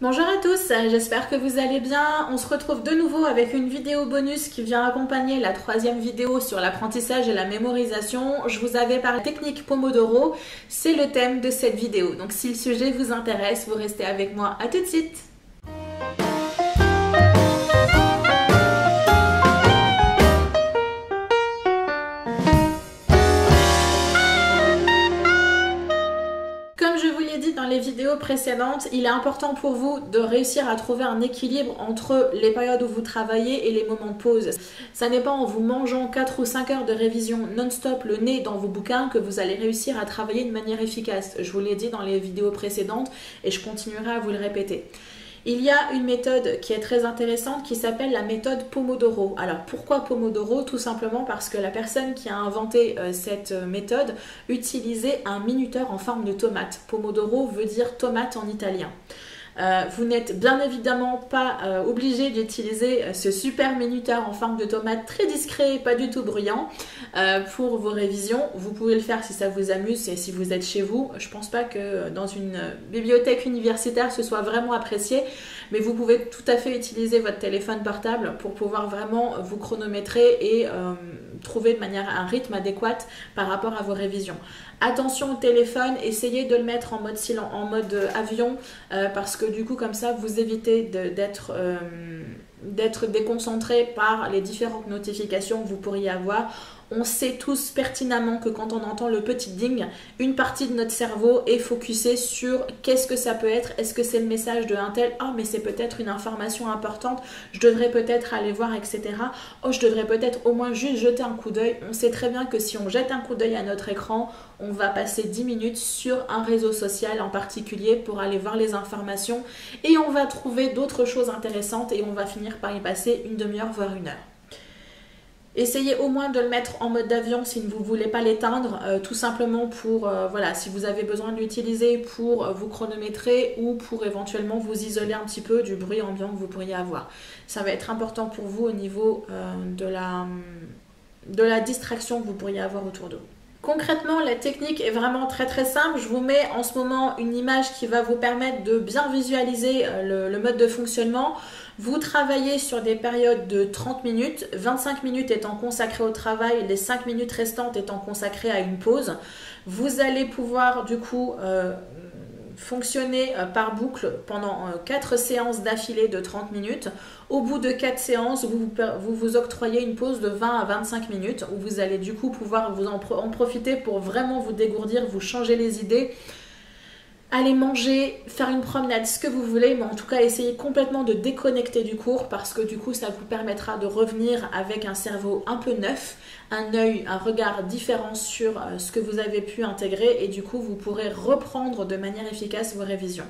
Bonjour à tous, j'espère que vous allez bien. On se retrouve de nouveau avec une vidéo bonus qui vient accompagner la troisième vidéo sur l'apprentissage et la mémorisation. Je vous avais parlé technique Pomodoro, c'est le thème de cette vidéo. Donc si le sujet vous intéresse, vous restez avec moi. À tout de suite. Comme je vous l'ai dit dans les vidéos précédentes, il est important pour vous de réussir à trouver un équilibre entre les périodes où vous travaillez et les moments de pause. Ça n'est pas en vous mangeant 4 ou 5 heures de révision non-stop le nez dans vos bouquins que vous allez réussir à travailler de manière efficace. Je vous l'ai dit dans les vidéos précédentes et je continuerai à vous le répéter. Il y a une méthode qui est très intéressante qui s'appelle la méthode Pomodoro. Alors pourquoi Pomodoro? Tout simplement parce que la personne qui a inventé cette méthode utilisait un minuteur en forme de tomate. Pomodoro veut dire tomate en italien. Vous n'êtes bien évidemment pas obligé d'utiliser ce super minuteur en forme de tomate très discret et pas du tout bruyant pour vos révisions. Vous pouvez le faire si ça vous amuse et si vous êtes chez vous. Je pense pas que dans une bibliothèque universitaire ce soit vraiment apprécié, mais vous pouvez tout à fait utiliser votre téléphone portable pour pouvoir vraiment vous chronométrer et trouver de manière un rythme adéquat par rapport à vos révisions. Attention au téléphone, essayez de le mettre en mode silence, en mode avion, parce que du coup comme ça vous évitez d'être déconcentré par les différentes notifications que vous pourriez avoir. On sait tous pertinemment que quand on entend le petit ding, une partie de notre cerveau est focusée sur qu'est-ce que ça peut être. Est-ce que c'est le message de un tel? Oh, mais c'est peut-être une information importante, je devrais peut-être aller voir, etc. Oh, je devrais peut-être au moins juste jeter un coup d'œil. On sait très bien que si on jette un coup d'œil à notre écran, on va passer 10 minutes sur un réseau social en particulier pour aller voir les informations et on va trouver d'autres choses intéressantes et on va finir par y passer une demi-heure voire une heure. Essayez au moins de le mettre en mode d'avion si vous ne voulez pas l'éteindre, tout simplement pour, voilà, si vous avez besoin de l'utiliser pour vous chronométrer ou pour éventuellement vous isoler un petit peu du bruit ambiant que vous pourriez avoir. Ça va être important pour vous au niveau de la distraction que vous pourriez avoir autour de vous. Concrètement, la technique est vraiment très simple. Je vous mets en ce moment une image qui va vous permettre de bien visualiser le mode de fonctionnement. Vous travaillez sur des périodes de 30 minutes, 25 minutes étant consacrées au travail, les 5 minutes restantes étant consacrées à une pause. Vous allez pouvoir du coup fonctionner par boucle pendant 4 séances d'affilée de 30 minutes. Au bout de 4 séances, vous octroyez une pause de 20 à 25 minutes où vous allez du coup pouvoir vous en profiter pour vraiment vous dégourdir, vous changer les idées. Allez manger, faire une promenade, ce que vous voulez, mais en tout cas essayez complètement de déconnecter du cours parce que du coup ça vous permettra de revenir avec un cerveau un peu neuf, un œil, un regard différent sur ce que vous avez pu intégrer et du coup vous pourrez reprendre de manière efficace vos révisions.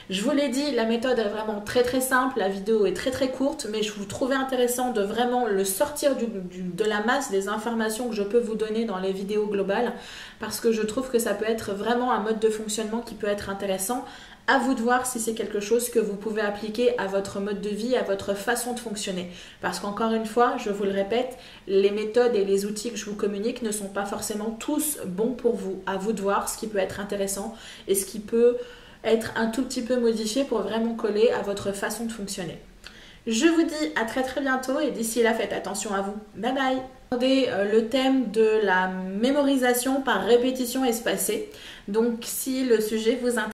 Je vous l'ai dit, la méthode est vraiment très simple, la vidéo est très courte, mais je vous trouvais intéressant de vraiment le sortir de la masse des informations que je peux vous donner dans les vidéos globales, parce que je trouve que ça peut être vraiment un mode de fonctionnement qui peut être intéressant. À vous de voir si c'est quelque chose que vous pouvez appliquer à votre mode de vie, à votre façon de fonctionner. Parce qu'encore une fois, je vous le répète, les méthodes et les outils que je vous communique ne sont pas forcément tous bons pour vous. À vous de voir ce qui peut être intéressant et ce qui peut être un tout petit peu modifié pour vraiment coller à votre façon de fonctionner. Je vous dis à très bientôt et d'ici là, faites attention à vous. Bye bye! Regardez le thème de la mémorisation par répétition espacée. Donc si le sujet vous intéresse,